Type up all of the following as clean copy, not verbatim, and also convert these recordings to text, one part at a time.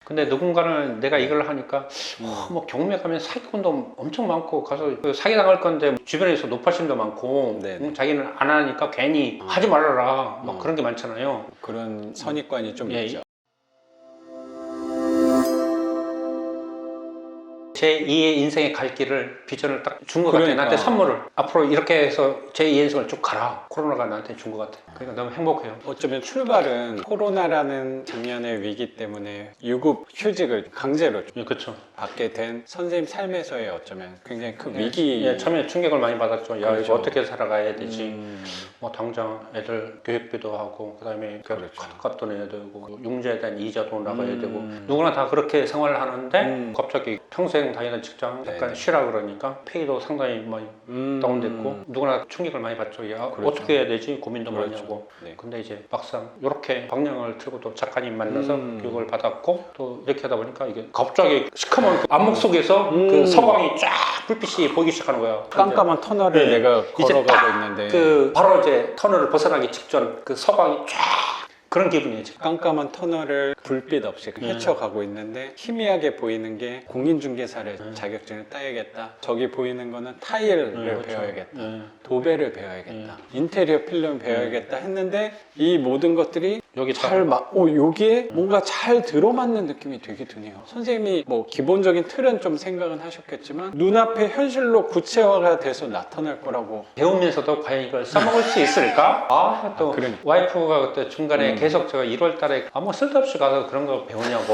근데 누군가는 내가 이걸 하니까 뭐 경매 가면 사기꾼도 엄청 많고 가서 그 사기 당할 건데 주변에서 노파심도 많고 자기는 안 하니까 괜히 하지 말아라 막 그런 게 많잖아요. 그런 선입관이 좀 있죠. 제 2의 인생의 갈 길을 비전을 딱 준 것 같아요. 나한테 선물을 앞으로 이렇게 해서 제 2의 인생을 쭉 가라. 코로나가 나한테 준 것 같아요. 그러니까 너무 행복해요. 어쩌면 출발은 코로나라는 작년의 위기 때문에 유급 휴직을 강제로 그렇죠. 받게 된 선생님 삶에서의 어쩌면 굉장히 큰 위기. 처음에 충격을 많이 받았죠. 야, 그렇죠. 이거 어떻게 살아가야 되지? 뭐 당장 애들 교육비도 하고 그다음에 카드값도 내야 되고 융자에 대한 이자도 나가야 되고 누구나 다 그렇게 생활을 하는데 갑자기 평생 다니던 직장 약간 쉬라 그러니까 페이도 상당히 많이 다운됐고 누구나 충격을 많이 받죠. 야, 어떻게 해야 되지? 고민도 많이 하고. 근데 이제 막상 이렇게 방향을 틀고 또 작가님 만나서 교육을 받았고 또 이렇게 하다 보니까 이게 갑자기 시커먼 그 암흑 속에서 그 서광이 쫙 불빛이 보이기 시작하는 거야. 깜깜한 터널을 내가 걸어가고 있는데 그 바로 이제 터널을 벗어나기 직전 그 서광이 쫙 그런 기분이에요. 지금. 깜깜한 터널을 불빛 없이 헤쳐가고 있는데 희미하게 보이는 게 공인중개사를 자격증을 따야겠다. 저기 보이는 거는 타일을 배워야겠다. 도배를 배워야겠다. 인테리어 필름 배워야겠다 했는데 이 모든 것들이 여기 여기에 뭔가 잘 들어맞는 느낌이 되게 드네요. 선생님이 뭐 기본적인 틀은 좀 생각은 하셨겠지만 눈앞에 현실로 구체화가 돼서 나타날 거라고. 배우면서도 과연 이걸 써먹을 수 있을까? 또 그러니까. 와이프가 그때 중간에 계속 제가 1월 달에 뭐 쓸데없이 가서 그런 거 배우냐고.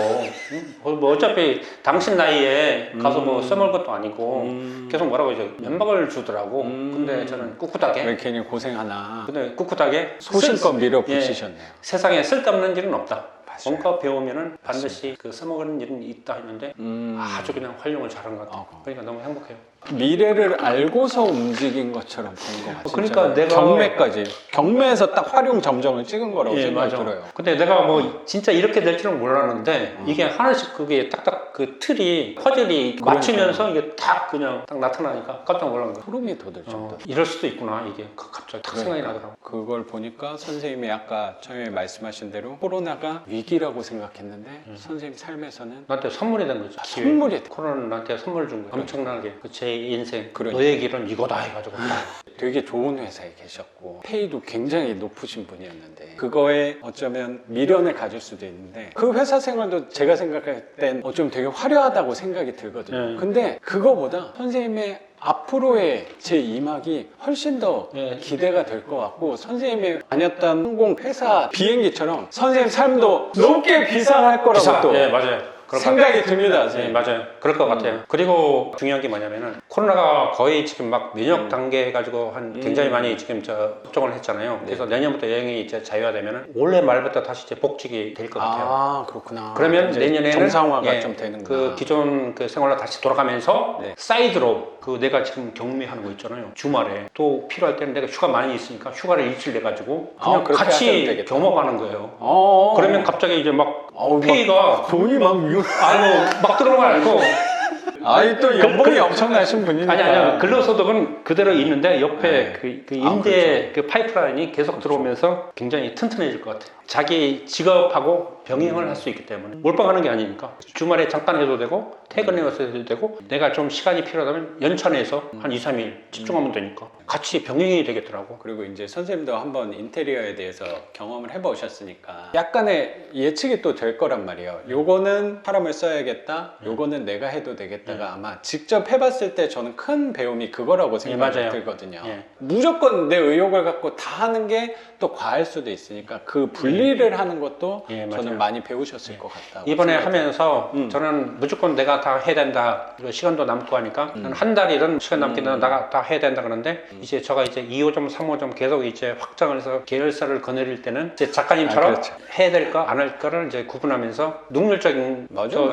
뭐 어차피 당신 나이에 가서 뭐 써먹을 것도 아니고 계속 뭐라고 이제 면박을 주더라고. 근데 저는 꿋꿋하게. 왜 괜히 고생하나. 근데 꿋꿋하게 소신껏 밀어붙이셨네요. 세상에 쓸데없는 일은 없다. 뭔가 배우면은 반드시 그 써먹는 일은 있다 했는데 아주 그냥 활용을 잘한 것 같아요. 그러니까 너무 행복해요. 미래를 알고서 움직인 것처럼 보는 것 같아요. 그러니까 내가 경매까지 경매에서 딱 활용 점정을 찍은 거라고 생각이 들어요. 근데 내가 뭐 진짜 이렇게 될 줄은 몰랐는데 이게 하나씩 그게 딱딱 그 틀이 퍼즐이 맞추면서 이게 딱 그냥 딱 나타나니까 깜짝 놀란 거예요. 소름이 돋을 정도. 이럴 수도 있구나 이게 갑자기 딱 생각이 나더라고. 그걸 보니까 선생님이 아까 처음에 말씀하신 대로 코로나가 위기라고 생각했는데 선생님 삶에서는 나한테 선물이 된 거죠. 선물이 코로나는 나한테 선물 준 거예요. 엄청나게 제 인생 그러니까. 너의 길은 이거다 해가지고 되게 좋은 회사에 계셨고 페이도 굉장히 높으신 분이었는데 그거에 어쩌면 미련을 가질 수도 있는데 그 회사 생활도 제가 생각할 땐 어쩌면 되게 화려하다고 생각이 들거든요. 근데 그거보다 선생님의 앞으로의 제 2막이 훨씬 더 기대가 될 것 같고 선생님이 다녔던 항공 회사 비행기처럼 선생님 삶도 높게 비상할 거라고 또 맞아요. 생각이 듭니다. 네, 맞아요. 그럴 것 같아요. 그리고 중요한 게 뭐냐면은 코로나가 거의 지금 막 면역 단계 가지고 한 굉장히 많이 지금 걱정을 했잖아요. 그래서 내년부터 여행이 이제 자유화되면은 올해 말부터 다시 이제 복직이 될 것 같아요. 아, 그렇구나. 그러면 내년에는 정상화가 좀 되는구나. 그 기존 그 생활로 다시 돌아가면서 사이드로 그 내가 지금 경매하는 거 있잖아요. 주말에 또 필요할 때는 내가 휴가 많이 있으니까 휴가를 일주일 내 가지고 그냥 같이 겸업하는 거예요. 그러면 갑자기 이제 막 페이가 돈이 막 막 들어오는 거 아니고 아니 또 연봉이 엄청나신 분이니까. 아니 근로소득은 그대로 있는데 옆에 그 임대 그 파이프라인이 계속 들어오면서 굉장히 튼튼해질 것 같아요. 자기 직업하고 병행을 할 수 있기 때문에 몰빵하는 게 아니니까 주말에 잠깐 해도 되고 퇴근해서 해도 되고 내가 좀 시간이 필요하다면 연차내서 한 2, 3일 집중하면 되니까 같이 병행이 되겠더라고. 그리고 이제 선생님도 한번 인테리어에 대해서 경험을 해보셨으니까 약간의 예측이 또 될 거란 말이에요. 요거는 사람을 써야겠다, 요거는 내가 해도 되겠다가 아마 직접 해봤을 때 저는 큰 배움이 그거라고 생각이 들거든요. 무조건 내 의욕을 갖고 다 하는 게 또 과할 수도 있으니까 그 분리를 하는 것도 저는 많이 배우셨을 것 같다고 이번에 하면서 저는 무조건 내가 다 해야 된다. 시간도 남고 하니까 한 달이든 시간 남긴 내가 다 해야 된다 그러는데 이제 제가 이제 2호점, 3호점 계속 이제 확장을 해서 계열사를 거느릴 때는 이제 작가님처럼 해야 될 거 안 할 거를 이제 구분하면서 능률적인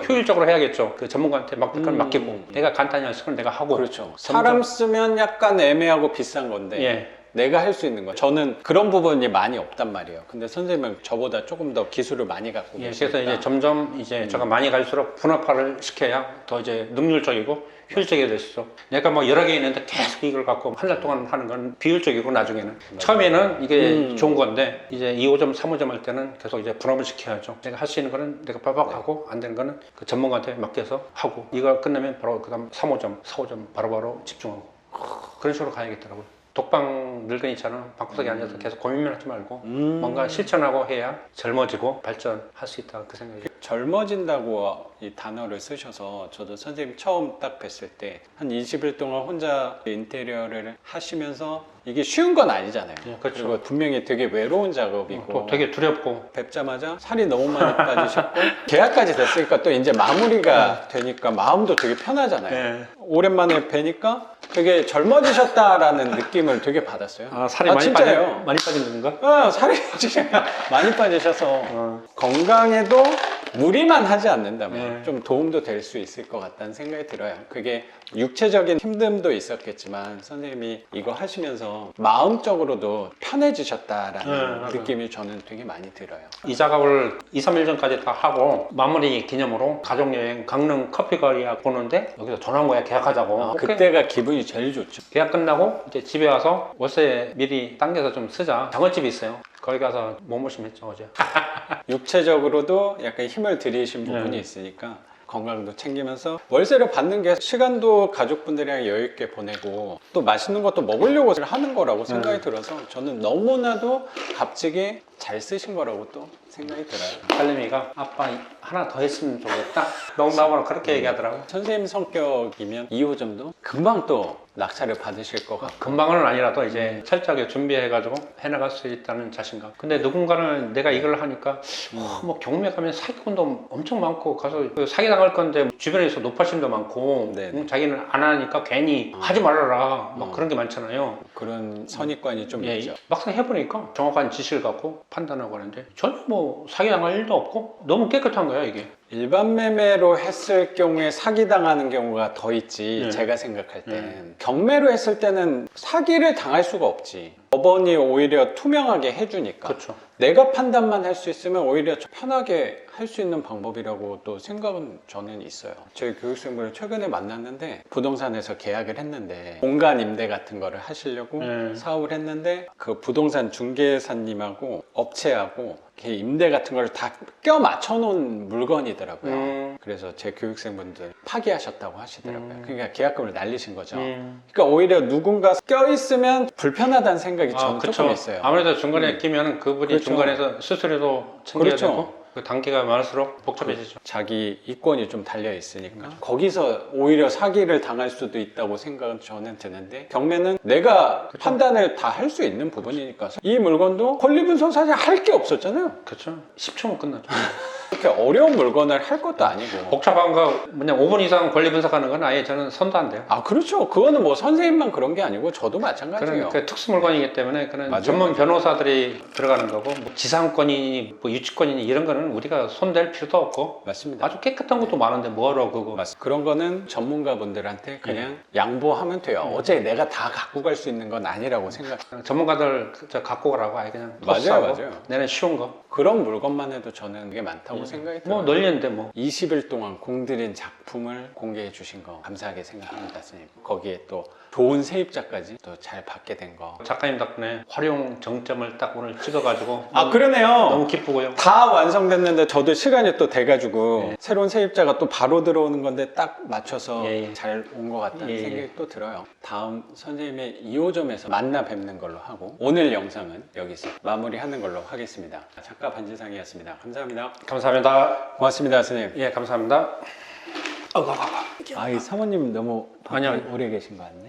효율적으로 해야겠죠. 그 전문가한테 맡기고 내가 간단히 할 수는 내가 하고 사람 쓰면 약간 애매하고 비싼 건데 내가 할 수 있는 거. 저는 그런 부분이 많이 없단 말이에요. 근데 선생님은 저보다 조금 더 기술을 많이 갖고 예, 계시니까. 그래서 이제 점점 이제 제가 많이 갈수록 분업화를 시켜야 더 이제 능률적이고 효율적이 될 수 있어. 내가 뭐 여러 개 있는데 계속 이걸 갖고 한 달 동안 하는 건 비효율적이고 나중에는 처음에는 이게 좋은 건데 이제 2호점, 3호점 할 때는 계속 이제 분업을 시켜야죠. 내가 할 수 있는 거는 내가 빠박 하고 안 되는 거는 그 전문가한테 맡겨서 하고 이거 끝내면 바로 그다음 3호점, 4호점 바로바로 집중하고 그런 식으로 가야겠더라고요. 독방 늙은이처럼 방구석에 앉아서 계속 고민만 하지 말고 뭔가 실천하고 해야 젊어지고 발전할 수 있다 그 생각이. 젊어진다고 이 단어를 쓰셔서 저도 선생님 처음 딱 뵀을 때 한 20일 동안 혼자 인테리어를 하시면서 이게 쉬운 건 아니잖아요. 예, 그렇죠. 그리고 분명히 되게 외로운 작업이고 또 되게 두렵고 뵙자마자 살이 너무 많이 빠지셨고 계약까지 됐으니까 또 이제 마무리가 되니까 마음도 되게 편하잖아요. 예. 오랜만에 뵈니까 되게 젊어지셨다라는 느낌을 되게 받았어요. 아, 살이 많이 진짜요? 많이 빠진 건가? 살이 진짜 많이 빠지셔서 건강에도 무리만 하지 않는다면 좀 도움도 될 수 있을 것 같다는 생각이 들어요. 그게 육체적인 힘듦도 있었겠지만 선생님이 이거 하시면서 마음적으로도 편해지셨다라는 느낌이 저는 되게 많이 들어요. 이 작업을 2, 3일 전까지 다 하고 마무리 기념으로 가족여행 강릉 커피거리에 보는데 여기서 전화 온 거야. 계약하자고. 오케이. 그때가 기분이 제일 좋죠. 계약 끝나고 이제 집에 와서 월세 미리 당겨서 좀 쓰자. 장어집이 있어요. 거기 가서 몸보심했죠 어제. 육체적으로도 약간 힘을 들이신 부분이 있으니까 건강도 챙기면서 월세를 받는 게 시간도 가족분들이랑 여유 있게 보내고 또 맛있는 것도 먹으려고 하는 거라고 생각이 들어서 저는 너무나도 값지게 잘 쓰신 거라고 또 생각이 들어요. 딸내미가 아빠 하나 더 했으면 좋겠다. 농담으로 그렇게 얘기하더라고. 선생님 성격이면 2호점도 금방 또 낙찰을 받으실 것 같고 금방은 아니라도 이제 철저하게 준비해가지고 해나갈 수 있다는 자신감. 근데 누군가는 내가 이걸 하니까 뭐 경매 가면 사기꾼도 엄청 많고 가서 사기 당할 건데 주변에서 노파심도 많고 자기는 안 하니까 괜히 하지 말아라 막 그런 게 많잖아요. 그런 선입관이 좀 예, 있죠. 막상 해보니까 정확한 지식을 갖고 판단하고 하는데 전혀 뭐 사기 당할 일도 없고 너무 깨끗한 거야 이게. 일반 매매로 했을 경우에 사기당하는 경우가 더 있지 제가 생각할 땐 경매로 했을 때는 사기를 당할 수가 없지. 법원이 오히려 투명하게 해주니까 그렇죠. 내가 판단만 할 수 있으면 오히려 편하게 할 수 있는 방법이라고 또 생각은 저는 있어요. 저희 교육생분을 최근에 만났는데 부동산에서 계약을 했는데 공간 임대 같은 거를 하시려고 사업을 했는데 그 부동산 중개사님하고 업체하고 이렇게 임대 같은 걸 다 껴 맞춰 놓은 물건이더라고요. 그래서 제 교육생분들 파기하셨다고 하시더라고요. 그러니까 계약금을 날리신 거죠. 그러니까 오히려 누군가 껴 있으면 불편하다는 생각이 저는 조금 있어요. 아무래도 중간에 끼면 그분이 그렇죠. 중간에서 수수료도 챙겨야 그렇죠. 되고 그 단계가 많을수록 복잡해지죠. 자기 이권이 좀 달려 있으니까 거기서 오히려 사기를 당할 수도 있다고 생각은 저는 드는데 경매는 내가 판단을 다 할 수 있는 부분이니까 이 물건도 권리분석 사실 할 게 없었잖아요. 그렇죠. 10초면 끝나죠. 그렇게 어려운 물건을 할 것도 아니고 복잡한 거 그냥 5분 이상 권리 분석하는 건 아예 저는 손도 안 돼요. 그렇죠. 그거는 뭐 선생님만 그런 게 아니고 저도 마찬가지예요. 그런 특수 물건이기 때문에 그런 맞아요. 전문 변호사들이 들어가는 거고 뭐 지상권이니 뭐 유치권이니 이런 거는 우리가 손댈 필요도 없고 맞습니다. 아주 깨끗한 것도 많은데 뭐하러 그거. 맞습니다. 그런 거는 전문가분들한테 그냥 양보하면 돼요. 어제 내가 다 갖고 갈 수 있는 건 아니라고 생각. 전문가들 저 갖고 가라고 아예 그냥 맞아요, 토스하고 맞아요. 내는 쉬운 거. 그런 물건만 해도 저는 그게 많다고 생각이 들어요. 뭐 널리는데 뭐. 20일 동안 공들인 작품을 공개해 주신 거 감사하게 생각합니다, 선생님. 거기에 또 좋은 세입자까지 또 잘 받게 된 거. 작가님 덕분에 활용 정점을 딱 오늘 찍어가지고 그러네요. 너무 기쁘고요. 다 완성됐는데 저도 시간이 또 돼가지고 새로운 세입자가 또 바로 들어오는 건데 딱 맞춰서 잘 온 것 같다는 생각이 또 들어요. 다음 선생님의 2호점에서 만나 뵙는 걸로 하고 오늘 영상은 여기서 마무리하는 걸로 하겠습니다. 작가 반지상이었습니다. 감사합니다. 감사합니다. 고맙습니다, 선생님. 예, 감사합니다. 이 사모님 너무 아니요. 오래 계신 거 같네.